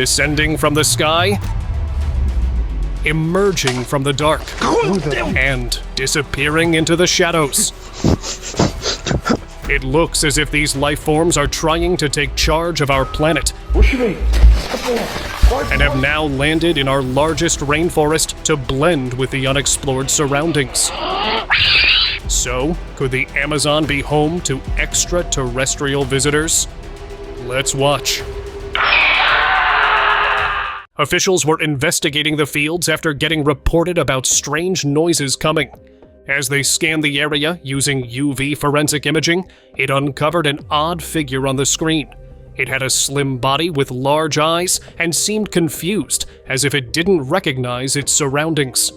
descending from the sky, emerging from the dark, and disappearing into the shadows. It looks as if these life forms are trying to take charge of our planet and have now landed in our largest rainforest to blend with the unexplored surroundings. So, could the Amazon be home to extraterrestrial visitors? Let's watch. Officials were investigating the fields after getting reported about strange noises coming. As they scanned the area using UV forensic imaging, it uncovered an odd figure on the screen. It had a slim body with large eyes and seemed confused, as if it didn't recognize its surroundings.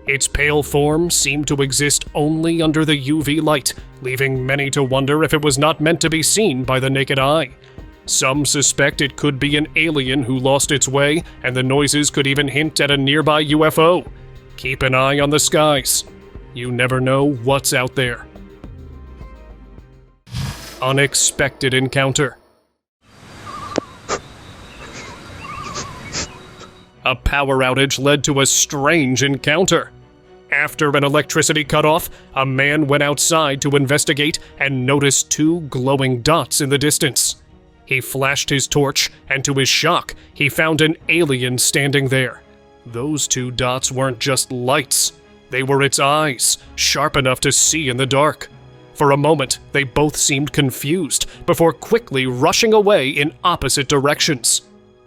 Its pale form seemed to exist only under the UV light, leaving many to wonder if it was not meant to be seen by the naked eye. Some suspect it could be an alien who lost its way, and the noises could even hint at a nearby UFO. Keep an eye on the skies. You never know what's out there. Unexpected encounter. A power outage led to a strange encounter. After an electricity cutoff, a man went outside to investigate and noticed two glowing dots in the distance. He flashed his torch, and to his shock, he found an alien standing there. Those two dots weren't just lights. They were its eyes, sharp enough to see in the dark. For a moment, they both seemed confused, before quickly rushing away in opposite directions.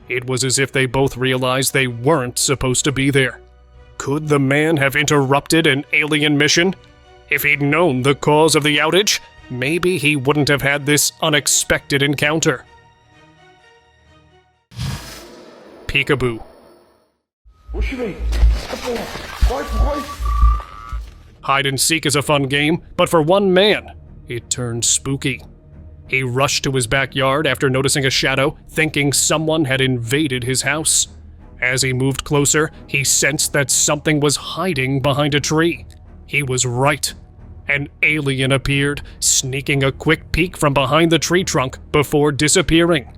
It was as if they both realized they weren't supposed to be there. Could the man have interrupted an alien mission? If he'd known the cause of the outage, maybe he wouldn't have had this unexpected encounter. Peekaboo. Hide and seek is a fun game, but for one man, it turned spooky. He rushed to his backyard after noticing a shadow, thinking someone had invaded his house. As he moved closer, he sensed that something was hiding behind a tree. He was right. An alien appeared, sneaking a quick peek from behind the tree trunk before disappearing.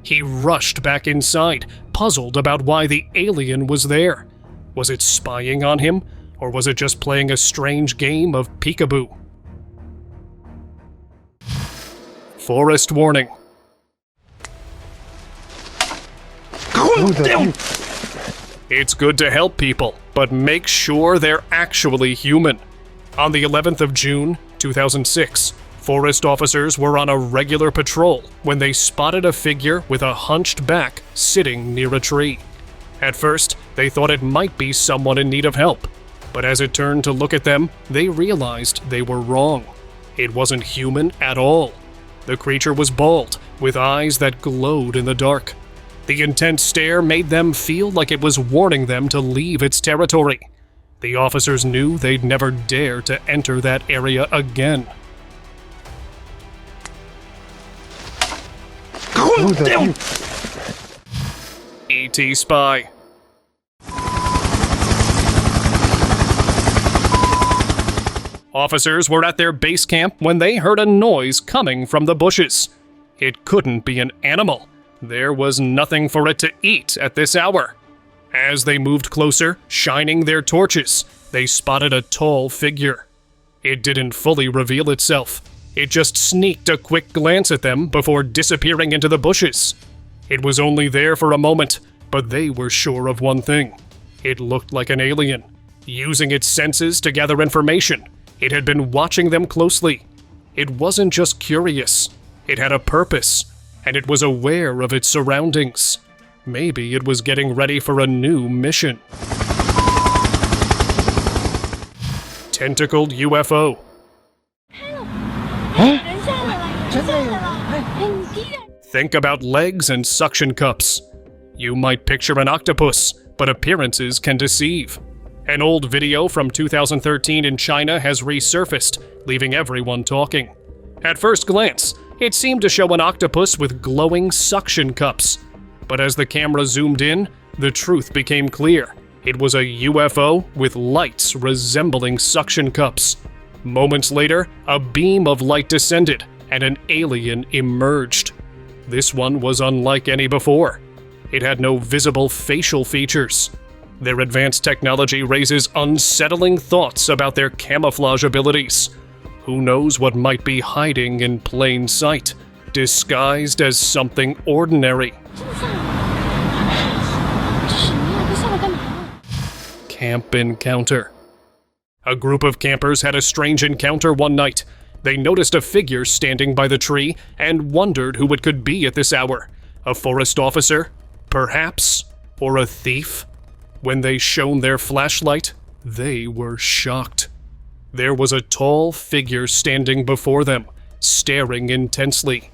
He rushed back inside, puzzled about why the alien was there. Was it spying on him, or was it just playing a strange game of peekaboo? Forest warning. It's good to help people, but make sure they're actually human. On the 11th of June, 2006, forest officers were on a regular patrol when they spotted a figure with a hunched back sitting near a tree. At first, they thought it might be someone in need of help, but as it turned to look at them, they realized they were wrong. It wasn't human at all. The creature was bald, with eyes that glowed in the dark. The intense stare made them feel like it was warning them to leave its territory. The officers knew they'd never dare to enter that area again. ET spy. Officers were at their base camp when they heard a noise coming from the bushes. It couldn't be an animal. There was nothing for it to eat at this hour. As they moved closer, shining their torches, they spotted a tall figure. It didn't fully reveal itself. It just sneaked a quick glance at them before disappearing into the bushes. It was only there for a moment, but they were sure of one thing. It looked like an alien. Using its senses to gather information, it had been watching them closely. It wasn't just curious. It had a purpose, and it was aware of its surroundings. Maybe it was getting ready for a new mission. Tentacled UFO. Think about legs and suction cups. You might picture an octopus, but appearances can deceive. An old video from 2013 in China has resurfaced, leaving everyone talking. At first glance, it seemed to show an octopus with glowing suction cups. But as the camera zoomed in, the truth became clear. It was a UFO with lights resembling suction cups. Moments later, a beam of light descended, and an alien emerged. This one was unlike any before. It had no visible facial features. Their advanced technology raises unsettling thoughts about their camouflage abilities. Who knows what might be hiding in plain sight, disguised as something ordinary? Camp encounter. A group of campers had a strange encounter one night. They noticed a figure standing by the tree and wondered who it could be at this hour. A forest officer? Perhaps? Or a thief? When they shone their flashlight, they were shocked. There was a tall figure standing before them, staring intensely.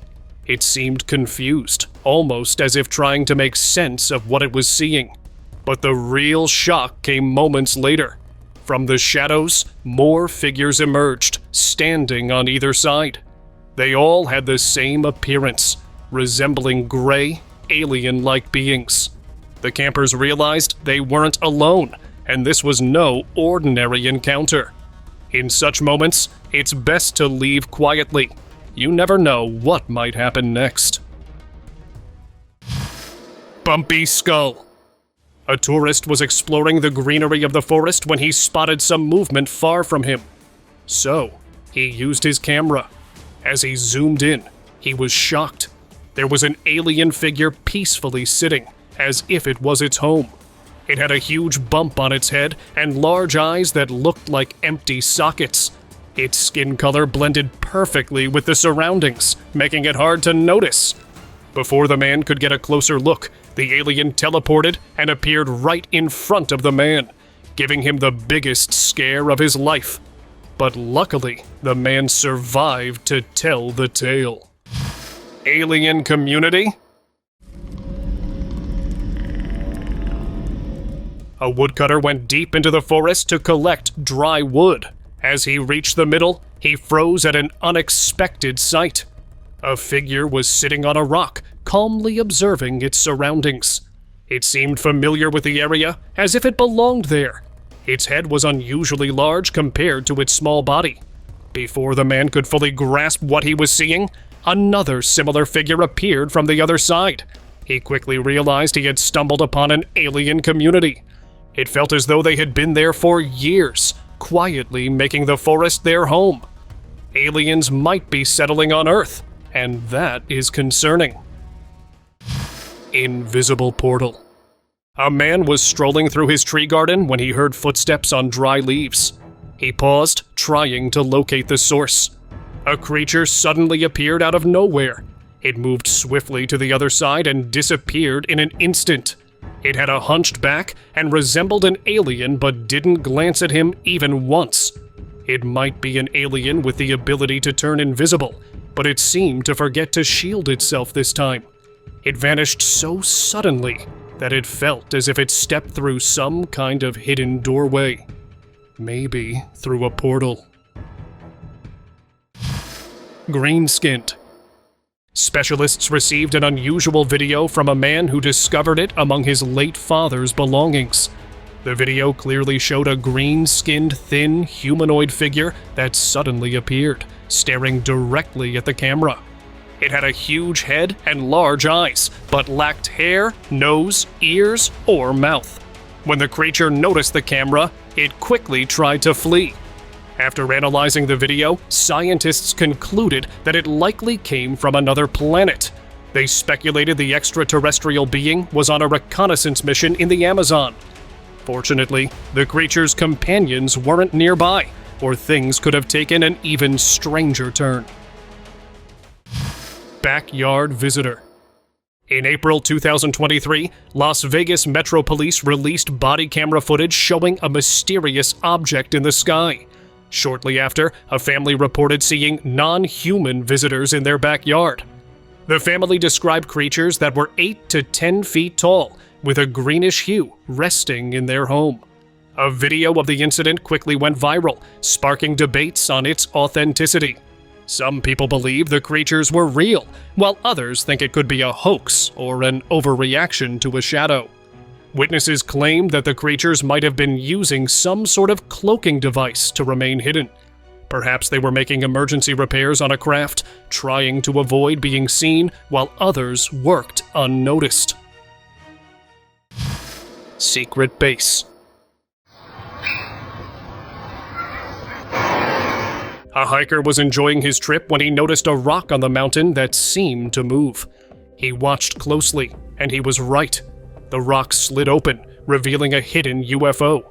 It seemed confused, almost as if trying to make sense of what it was seeing. But the real shock came moments later. From the shadows, more figures emerged, standing on either side. They all had the same appearance, resembling gray, alien-like beings. The campers realized they weren't alone, and this was no ordinary encounter. In such moments, it's best to leave quietly. You never know what might happen next. Bumpy skull. A tourist was exploring the greenery of the forest when he spotted some movement far from him. So, he used his camera. As he zoomed in, he was shocked. There was an alien figure peacefully sitting, as if it was its home. It had a huge bump on its head and large eyes that looked like empty sockets. Its skin color blended perfectly with the surroundings, making it hard to notice. Before the man could get a closer look, the alien teleported and appeared right in front of the man, giving him the biggest scare of his life. But luckily, the man survived to tell the tale. Alien community? A woodcutter went deep into the forest to collect dry wood. As he reached the middle, he froze at an unexpected sight. A figure was sitting on a rock, calmly observing its surroundings. It seemed familiar with the area, as if it belonged there. Its head was unusually large compared to its small body. Before the man could fully grasp what he was seeing, another similar figure appeared from the other side. He quickly realized he had stumbled upon an alien community. It felt as though they had been there for years, quietly making the forest their home. Aliens might be settling on Earth, and that is concerning. Invisible portal. A man was strolling through his tree garden when he heard footsteps on dry leaves. He paused, trying to locate the source. A creature suddenly appeared out of nowhere. It moved swiftly to the other side and disappeared in an instant. It had a hunched back and resembled an alien but didn't glance at him even once. It might be an alien with the ability to turn invisible, but it seemed to forget to shield itself this time. It vanished so suddenly that it felt as if it stepped through some kind of hidden doorway. Maybe through a portal. Green-skinned. Specialists received an unusual video from a man who discovered it among his late father's belongings. The video clearly showed a green-skinned, thin, humanoid figure that suddenly appeared, staring directly at the camera. It had a huge head and large eyes, but lacked hair, nose, ears, or mouth. When the creature noticed the camera, it quickly tried to flee. After analyzing the video, scientists concluded that it likely came from another planet. They speculated the extraterrestrial being was on a reconnaissance mission in the Amazon. Fortunately, the creature's companions weren't nearby, or things could have taken an even stranger turn. Backyard visitor. In April 2023, Las Vegas Metro Police released body camera footage showing a mysterious object in the sky. Shortly after, a family reported seeing non-human visitors in their backyard. The family described creatures that were 8 to 10 feet tall, with a greenish hue, resting in their home. A video of the incident quickly went viral, sparking debates on its authenticity. Some people believe the creatures were real, while others think it could be a hoax or an overreaction to a shadow. Witnesses claimed that the creatures might have been using some sort of cloaking device to remain hidden. Perhaps they were making emergency repairs on a craft, trying to avoid being seen, while others worked unnoticed. secret base. A hiker was enjoying his trip when he noticed a rock on the mountain that seemed to move. He watched closely, and he was right. The rock slid open, revealing a hidden UFO.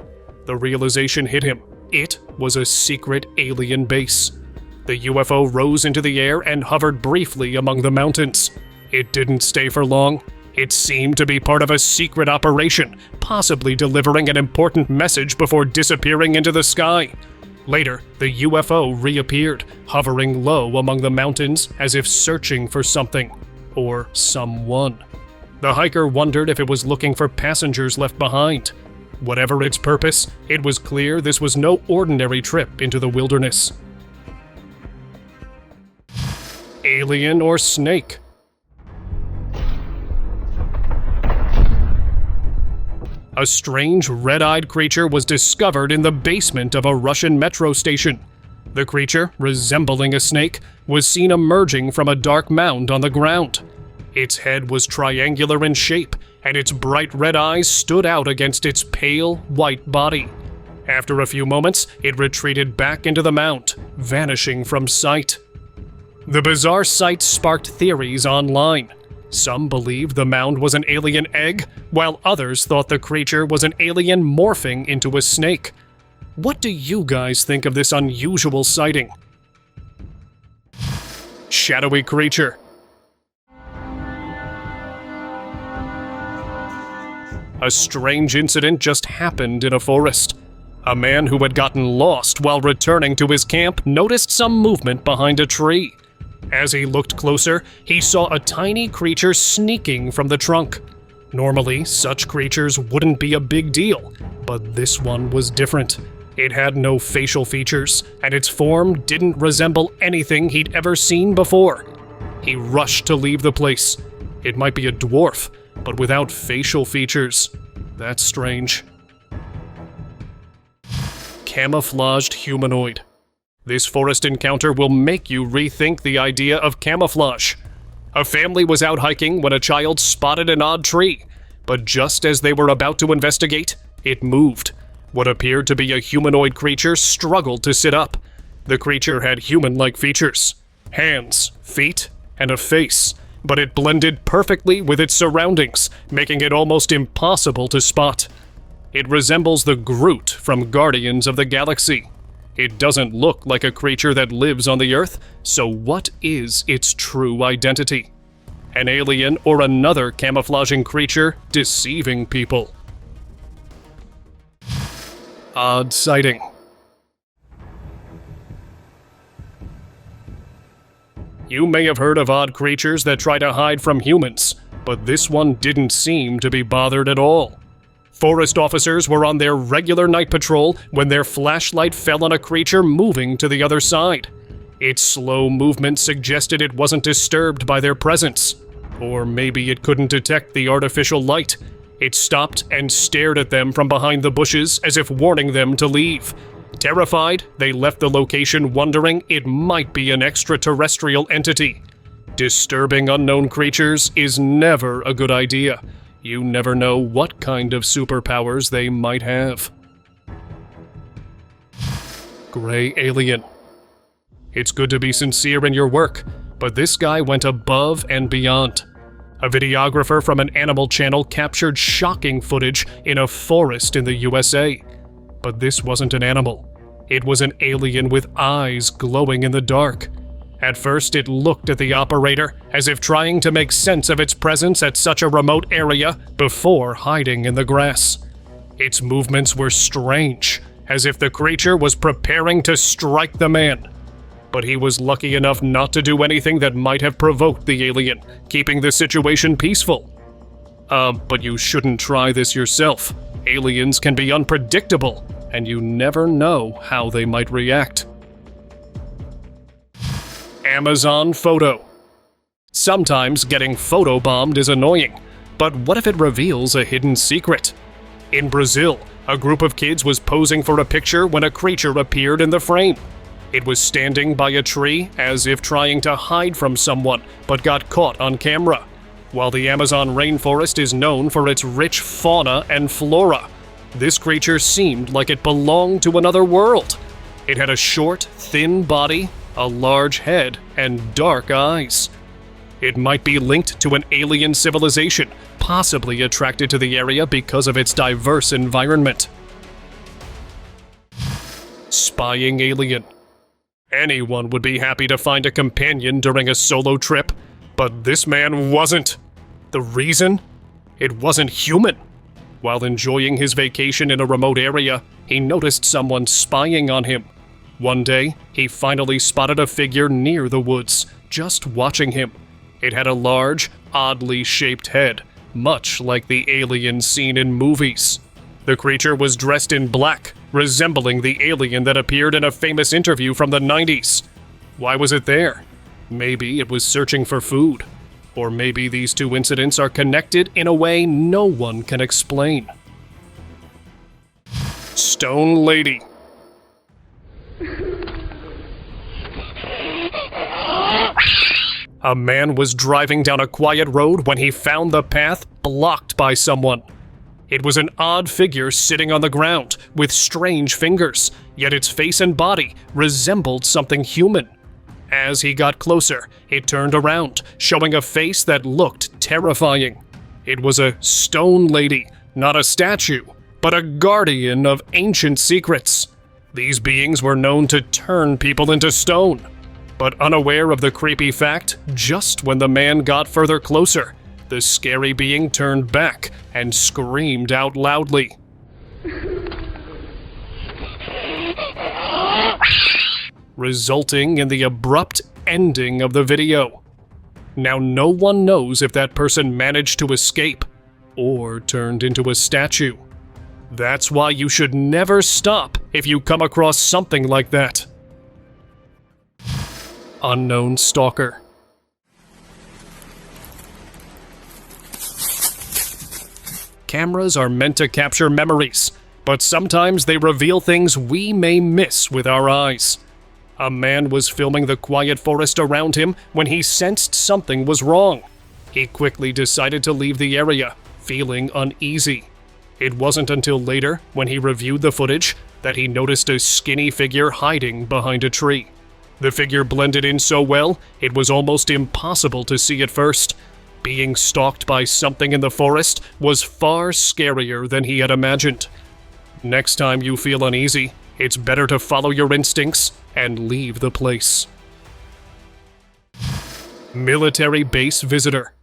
The realization hit him. It was a secret alien base. The UFO rose into the air and hovered briefly among the mountains. It didn't stay for long. It seemed to be part of a secret operation, possibly delivering an important message before disappearing into the sky. Later, the UFO reappeared, hovering low among the mountains as if searching for something or someone. The hiker wondered if it was looking for passengers left behind. Whatever its purpose, it was clear this was no ordinary trip into the wilderness. Alien or snake? A strange red-eyed creature was discovered in the basement of a Russian metro station. The creature, resembling a snake, was seen emerging from a dark mound on the ground. Its head was triangular in shape, and its bright red eyes stood out against its pale, white body. After a few moments, it retreated back into the mound, vanishing from sight. The bizarre sight sparked theories online. Some believed the mound was an alien egg, while others thought the creature was an alien morphing into a snake. What do you guys think of this unusual sighting? Shadowy creature. A strange incident just happened in a forest. A man who had gotten lost while returning to his camp noticed some movement behind a tree. As he looked closer, he saw a tiny creature sneaking from the trunk. Normally, such creatures wouldn't be a big deal, but this one was different. It had no facial features, and its form didn't resemble anything he'd ever seen before. He rushed to leave the place. It might be a dwarf, but without facial features. That's strange. Camouflaged humanoid. This forest encounter will make you rethink the idea of camouflage. A family was out hiking when a child spotted an odd tree, but just as they were about to investigate, it moved. What appeared to be a humanoid creature struggled to sit up. The creature had human-like features: hands, feet, and a face, but it blended perfectly with its surroundings, making it almost impossible to spot. It resembles the Groot from Guardians of the Galaxy. It doesn't look like a creature that lives on the Earth, so what is its true identity? An alien or another camouflaging creature deceiving people? Odd sighting. You may have heard of odd creatures that try to hide from humans, but this one didn't seem to be bothered at all. Forest officers were on their regular night patrol when their flashlight fell on a creature moving to the other side. Its slow movement suggested it wasn't disturbed by their presence. Or maybe it couldn't detect the artificial light. It stopped and stared at them from behind the bushes as if warning them to leave. Terrified, they left the location wondering it might be an extraterrestrial entity. Disturbing unknown creatures is never a good idea. You never know what kind of superpowers they might have. Gray alien. It's good to be sincere in your work, but this guy went above and beyond. A videographer from an animal channel captured shocking footage in a forest in the USA. But this wasn't an animal. It was an alien with eyes glowing in the dark. At first, it looked at the operator as if trying to make sense of its presence at such a remote area before hiding in the grass. Its movements were strange, as if the creature was preparing to strike the man. But he was lucky enough not to do anything that might have provoked the alien, keeping the situation peaceful. But you shouldn't try this yourself. Aliens can be unpredictable, and you never know how they might react. Amazon photo. Sometimes getting photobombed is annoying, but what if it reveals a hidden secret? In Brazil, a group of kids was posing for a picture when a creature appeared in the frame. It was standing by a tree as if trying to hide from someone, but got caught on camera. While the Amazon rainforest is known for its rich fauna and flora, this creature seemed like it belonged to another world. It had a short, thin body, a large head, and dark eyes. It might be linked to an alien civilization, possibly attracted to the area because of its diverse environment. Spying alien. Anyone would be happy to find a companion during a solo trip, but this man wasn't. The reason? It wasn't human. While enjoying his vacation in a remote area, he noticed someone spying on him. One day, he finally spotted a figure near the woods, just watching him. It had a large, oddly shaped head, much like the aliens seen in movies. The creature was dressed in black, resembling the alien that appeared in a famous interview from the 90s. Why was it there? Maybe it was searching for food. Or maybe these two incidents are connected in a way no one can explain. Stone Lady. A man was driving down a quiet road when he found the path blocked by someone. It was an odd figure sitting on the ground, with strange fingers, yet its face and body resembled something human. As he got closer, it turned around, showing a face that looked terrifying. It was a stone lady, not a statue, but a guardian of ancient secrets. These beings were known to turn people into stone. But unaware of the creepy fact, just when the man got further closer, the scary being turned back and screamed out loudly. Resulting in the abrupt ending of the video. Now no one knows if that person managed to escape or turned into a statue. That's why you should never stop if you come across something like that. Unknown stalker. Cameras are meant to capture memories, but sometimes they reveal things we may miss with our eyes. A man was filming the quiet forest around him when he sensed something was wrong. He quickly decided to leave the area, feeling uneasy. It wasn't until later, when he reviewed the footage, that he noticed a skinny figure hiding behind a tree. The figure blended in so well, it was almost impossible to see at first. Being stalked by something in the forest was far scarier than he had imagined. Next time you feel uneasy, it's better to follow your instincts and leave the place. Military base visitor.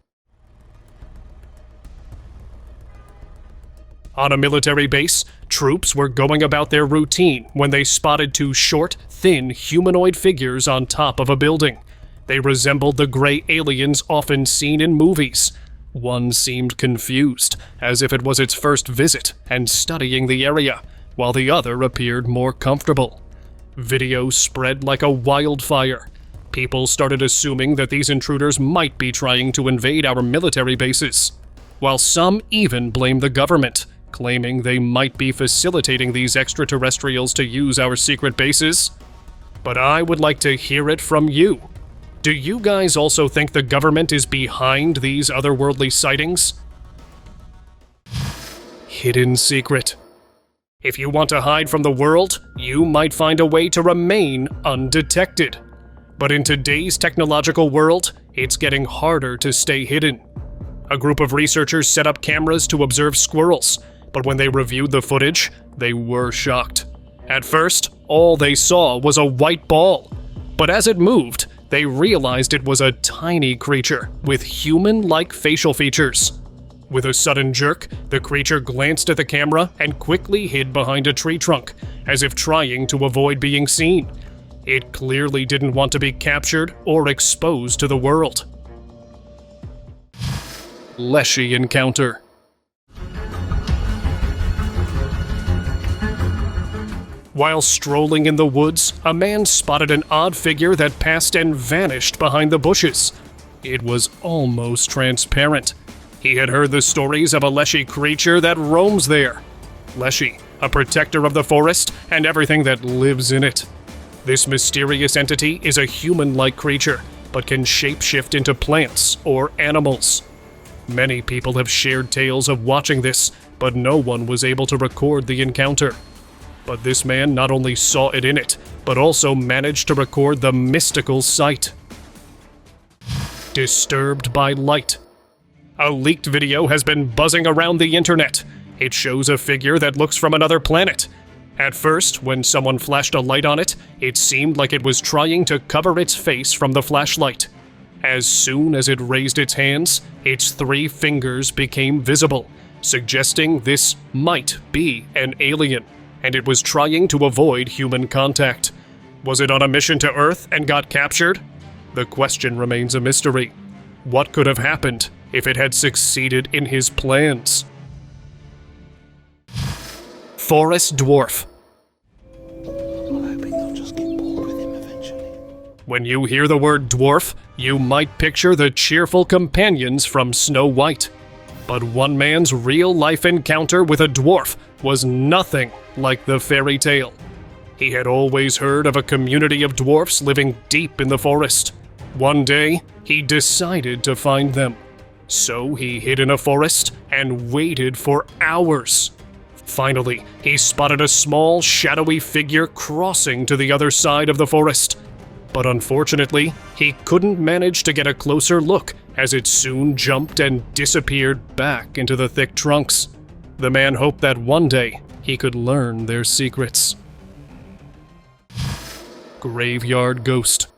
On a military base, troops were going about their routine when they spotted two short, thin humanoid figures on top of a building. They resembled the gray aliens often seen in movies. One seemed confused, as if it was its first visit and studying the area, while the other appeared more comfortable. Video spread like a wildfire. People started assuming that these intruders might be trying to invade our military bases, while some even blamed the government, claiming they might be facilitating these extraterrestrials to use our secret bases. But I would like to hear it from you. Do you guys also think the government is behind these otherworldly sightings? Hidden secret. If you want to hide from the world, you might find a way to remain undetected. But in today's technological world, it's getting harder to stay hidden. A group of researchers set up cameras to observe squirrels, but when they reviewed the footage, they were shocked. At first, all they saw was a white ball, but as it moved, they realized it was a tiny creature with human-like facial features. With a sudden jerk, the creature glanced at the camera and quickly hid behind a tree trunk, as if trying to avoid being seen. It clearly didn't want to be captured or exposed to the world. Leshy encounter. While strolling in the woods, a man spotted an odd figure that passed and vanished behind the bushes. It was almost transparent. He had heard the stories of a Leshy creature that roams there. Leshy, a protector of the forest and everything that lives in it. This mysterious entity is a human-like creature, but can shapeshift into plants or animals. Many people have shared tales of watching this, but no one was able to record the encounter. But this man not only saw it in it, but also managed to record the mystical sight. Disturbed by light. A leaked video has been buzzing around the internet. It shows a figure that looks from another planet. At first, when someone flashed a light on it, it seemed like it was trying to cover its face from the flashlight. As soon as it raised its hands, its 3 fingers became visible, suggesting this might be an alien, and it was trying to avoid human contact. Was it on a mission to Earth and got captured? The question remains a mystery. What could have happened if it had succeeded in his plans? Forest dwarf. When you hear the word dwarf, you might picture the cheerful companions from Snow White. But one man's real-life encounter with a dwarf was nothing like the fairy tale. He had always heard of a community of dwarfs living deep in the forest. One day, he decided to find them. So he hid in a forest and waited for hours. Finally, he spotted a small, shadowy figure crossing to the other side of the forest. But unfortunately, he couldn't manage to get a closer look as it soon jumped and disappeared back into the thick trunks. The man hoped that one day he could learn their secrets. Graveyard ghost.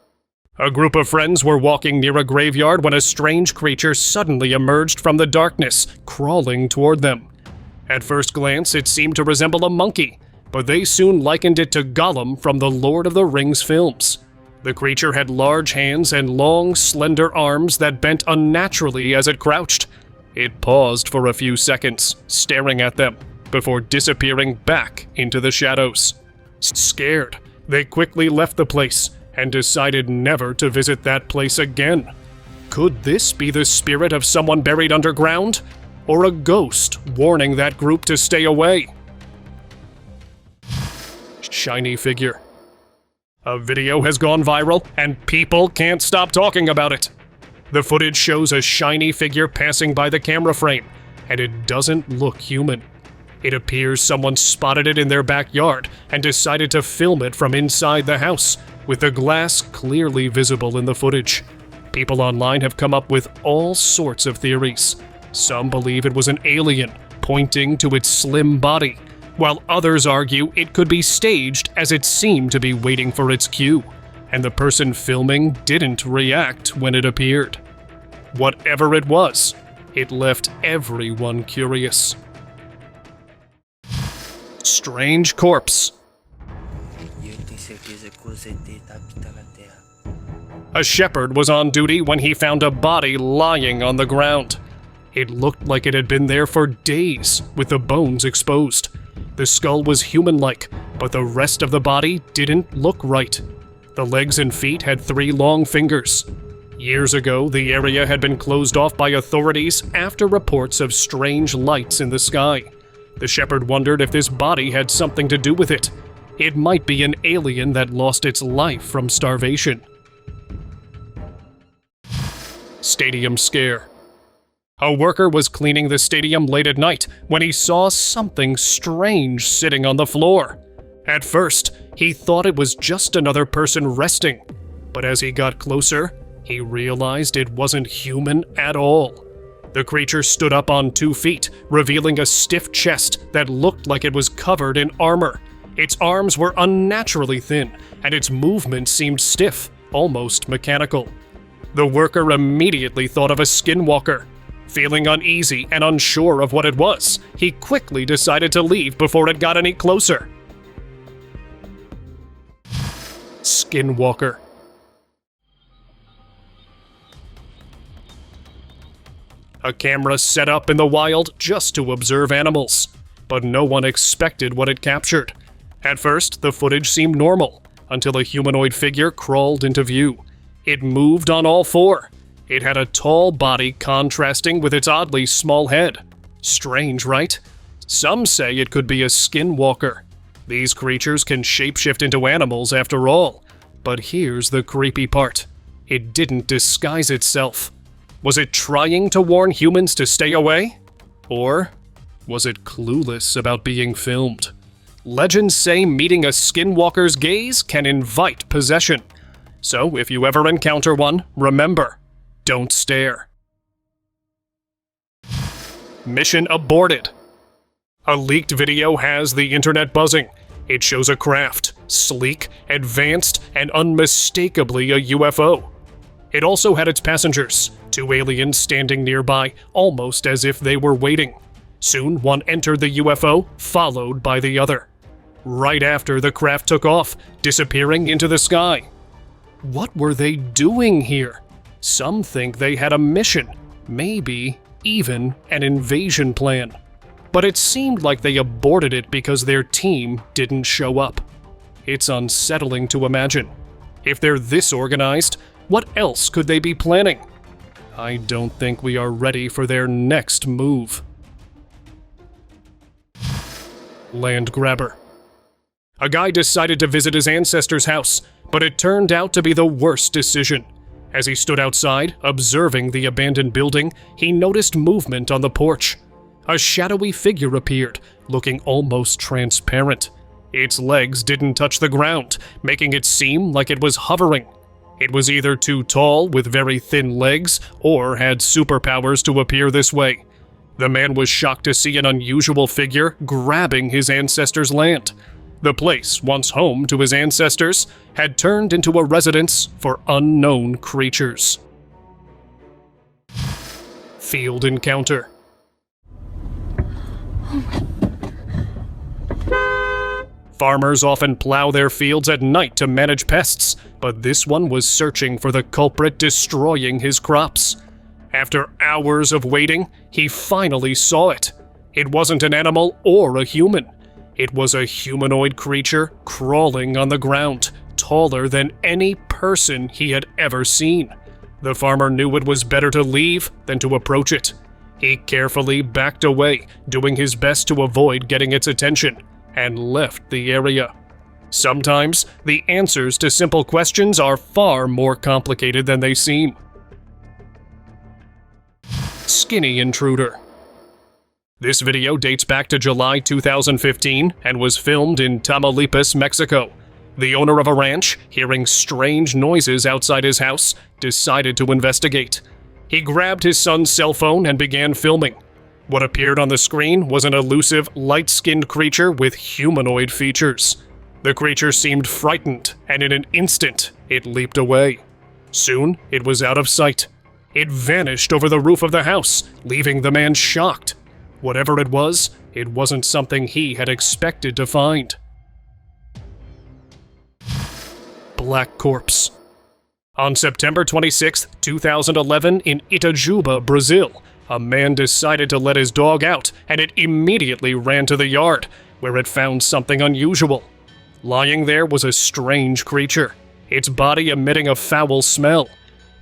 A group of friends were walking near a graveyard when a strange creature suddenly emerged from the darkness, crawling toward them. At first glance, it seemed to resemble a monkey, but they soon likened it to Gollum from the Lord of the Rings films. The creature had large hands and long, slender arms that bent unnaturally as it crouched. It paused for a few seconds, staring at them, before disappearing back into the shadows. Scared, they quickly left the place and decided never to visit that place again. Could this be the spirit of someone buried underground? Or a ghost warning that group to stay away? Shiny figure. A video has gone viral, and people can't stop talking about it. The footage shows a shiny figure passing by the camera frame, and it doesn't look human. It appears someone spotted it in their backyard and decided to film it from inside the house, with the glass clearly visible in the footage. People online have come up with all sorts of theories. Some believe it was an alien, pointing to its slim body, while others argue it could be staged as it seemed to be waiting for its cue, and the person filming didn't react when it appeared. Whatever it was, it left everyone curious. Strange corpse. A shepherd was on duty when he found a body lying on the ground. It looked like it had been there for days, with the bones exposed. The skull was human-like, but the rest of the body didn't look right. The legs and feet had 3 long fingers. Years ago, the area had been closed off by authorities after reports of strange lights in the sky. The shepherd wondered if this body had something to do with it. It might be an alien that lost its life from starvation. Stadium scare. A worker was cleaning the stadium late at night when he saw something strange sitting on the floor. At first, he thought it was just another person resting, but as he got closer, he realized it wasn't human at all. The creature stood up on 2 feet, revealing a stiff chest that looked like it was covered in armor. Its arms were unnaturally thin, and its movement seemed stiff, almost mechanical. The worker immediately thought of a skinwalker. Feeling uneasy and unsure of what it was, he quickly decided to leave before it got any closer. Skinwalker. A camera set up in the wild just to observe animals, but no one expected what it captured. At first, the footage seemed normal, until a humanoid figure crawled into view. It moved on all 4. It had a tall body contrasting with its oddly small head. Strange, right? Some say it could be a skinwalker. These creatures can shapeshift into animals after all. But here's the creepy part. It didn't disguise itself. Was it trying to warn humans to stay away? Or was it clueless about being filmed? Legends say meeting a skinwalker's gaze can invite possession. So if you ever encounter one, remember, don't stare. Mission aborted. A leaked video has the internet buzzing. It shows a craft, sleek, advanced, and unmistakably a UFO. It also had its passengers, 2 aliens standing nearby, almost as if they were waiting. Soon, one entered the UFO, followed by the other. Right after, the craft took off, disappearing into the sky. What were they doing here? Some think they had a mission, maybe even an invasion plan. But it seemed like they aborted it because their team didn't show up. It's unsettling to imagine. If they're this organized, what else could they be planning? I don't think we are ready for their next move. Land grabber. A guy decided to visit his ancestor's house, but it turned out to be the worst decision. As he stood outside, observing the abandoned building, he noticed movement on the porch. A shadowy figure appeared, looking almost transparent. Its legs didn't touch the ground, making it seem like it was hovering. It was either too tall with very thin legs, or had superpowers to appear this way. The man was shocked to see an unusual figure grabbing his ancestor's land. The place, once home to his ancestors, had turned into a residence for unknown creatures. Field encounter. Farmers often plow their fields at night to manage pests, but this one was searching for the culprit destroying his crops. After hours of waiting, he finally saw it. It wasn't an animal or a human. It was a humanoid creature crawling on the ground, taller than any person he had ever seen. The farmer knew it was better to leave than to approach it. He carefully backed away, doing his best to avoid getting its attention, and left the area. Sometimes, the answers to simple questions are far more complicated than they seem. Skinny intruder. This video dates back to July 2015 and was filmed in Tamaulipas, Mexico. The owner of a ranch, hearing strange noises outside his house, decided to investigate. He grabbed his son's cell phone and began filming. What appeared on the screen was an elusive, light-skinned creature with humanoid features. The creature seemed frightened, and in an instant, it leaped away. Soon, it was out of sight. It vanished over the roof of the house, leaving the man shocked. Whatever it wasn't something he had expected to find. Black corpse. On September 26, 2011, in Itajuba, Brazil, a man decided to let his dog out, and it immediately ran to the yard, where it found something unusual. Lying there was a strange creature, its body emitting a foul smell.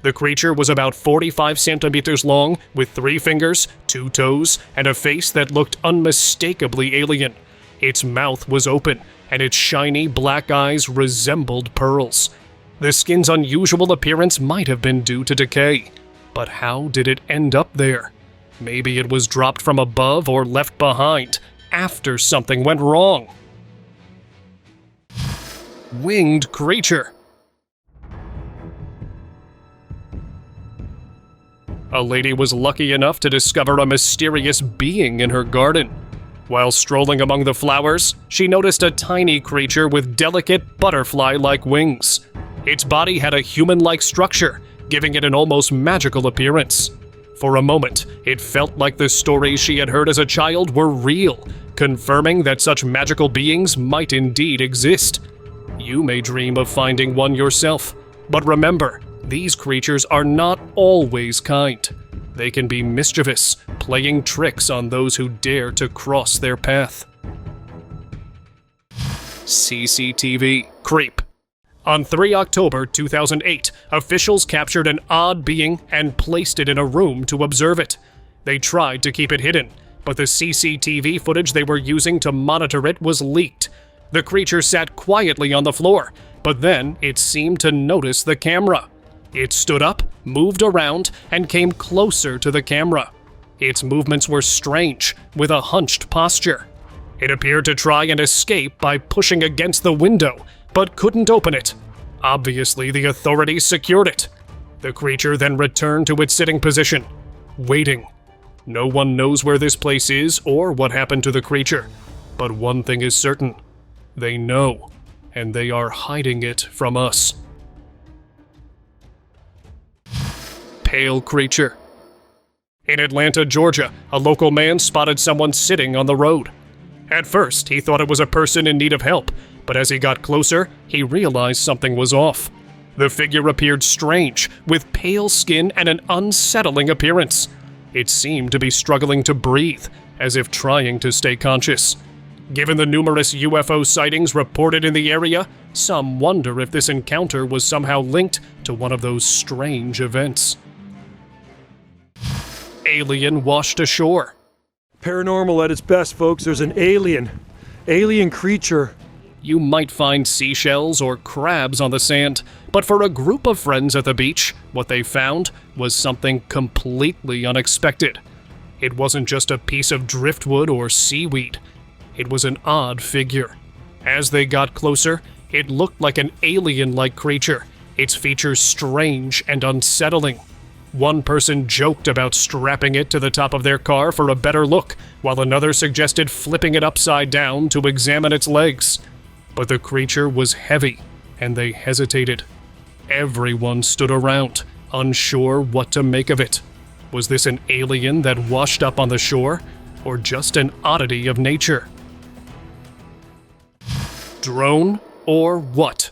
The creature was about 45 centimeters long, with 3 fingers, 2 toes, and a face that looked unmistakably alien. Its mouth was open, and its shiny black eyes resembled pearls. The skin's unusual appearance might have been due to decay. But how did it end up there? Maybe it was dropped from above or left behind, after something went wrong. Winged creature. A lady was lucky enough to discover a mysterious being in her garden. While strolling among the flowers, she noticed a tiny creature with delicate butterfly-like wings. Its body had a human-like structure, giving it an almost magical appearance. For a moment, it felt like the stories she had heard as a child were real, confirming that such magical beings might indeed exist. You may dream of finding one yourself, but remember, these creatures are not always kind. They can be mischievous, playing tricks on those who dare to cross their path. CCTV creep. On 3 October 2008, officials captured an odd being and placed it in a room to observe it. They tried to keep it hidden, but the CCTV footage they were using to monitor it was leaked. The creature sat quietly on the floor, but then it seemed to notice the camera. It stood up, moved around and came closer to the camera. Its movements were strange, with a hunched posture. It appeared to try and escape by pushing against the window, but couldn't open it. Obviously, the authorities secured it. The creature then returned to its sitting position, waiting. No one knows where this place is or what happened to the creature, but one thing is certain. They know, and they are hiding it from us. Pale creature. In Atlanta, Georgia, a local man spotted someone sitting on the road. At first, he thought it was a person in need of help, but as he got closer, he realized something was off. The figure appeared strange, with pale skin and an unsettling appearance. It seemed to be struggling to breathe, as if trying to stay conscious. Given the numerous UFO sightings reported in the area, some wonder if this encounter was somehow linked to one of those strange events. Alien washed ashore. Paranormal at its best, folks. There's an alien creature. You might find seashells or crabs on the sand, but for a group of friends at the beach, what they found was something completely unexpected. It wasn't just a piece of driftwood or seaweed. It was an odd figure. As they got closer, it looked like an alien-like creature, its features strange and unsettling. One person joked about strapping it to the top of their car for a better look, while another suggested flipping it upside down to examine its legs. But the creature was heavy, and they hesitated. Everyone stood around, unsure what to make of it. Was this an alien that washed up on the shore, or just an oddity of nature? Drone or what?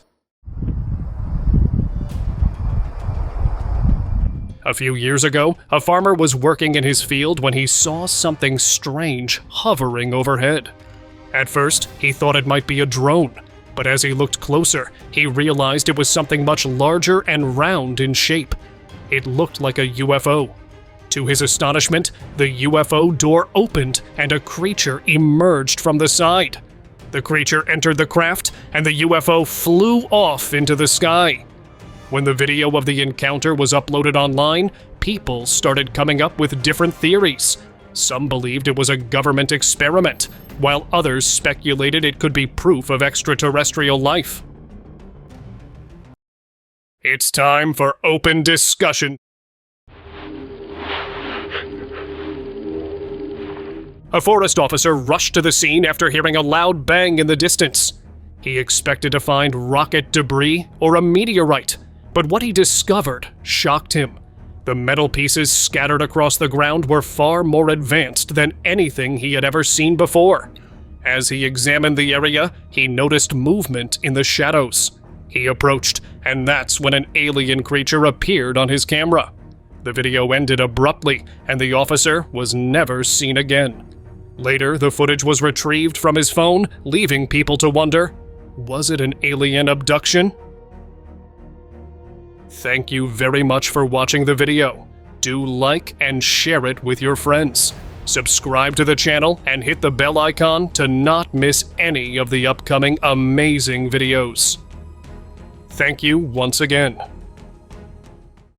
A few years ago, a farmer was working in his field when he saw something strange hovering overhead. At first, he thought it might be a drone, but as he looked closer, he realized it was something much larger and round in shape. It looked like a UFO. To his astonishment, the UFO door opened and a creature emerged from the side. The creature entered the craft, and the UFO flew off into the sky. When the video of the encounter was uploaded online, people started coming up with different theories. Some believed it was a government experiment, while others speculated it could be proof of extraterrestrial life. It's time for open discussion. A forest officer rushed to the scene after hearing a loud bang in the distance. He expected to find rocket debris or a meteorite, but what he discovered shocked him. The metal pieces scattered across the ground were far more advanced than anything he had ever seen before. As he examined the area, he noticed movement in the shadows. He approached, and that's when an alien creature appeared on his camera. The video ended abruptly, and the officer was never seen again. Later, the footage was retrieved from his phone, leaving people to wonder, was it an alien abduction? Thank you very much for watching the video. Do like and share it with your friends. Subscribe to the channel and hit the bell icon to not miss any of the upcoming amazing videos. Thank you once again.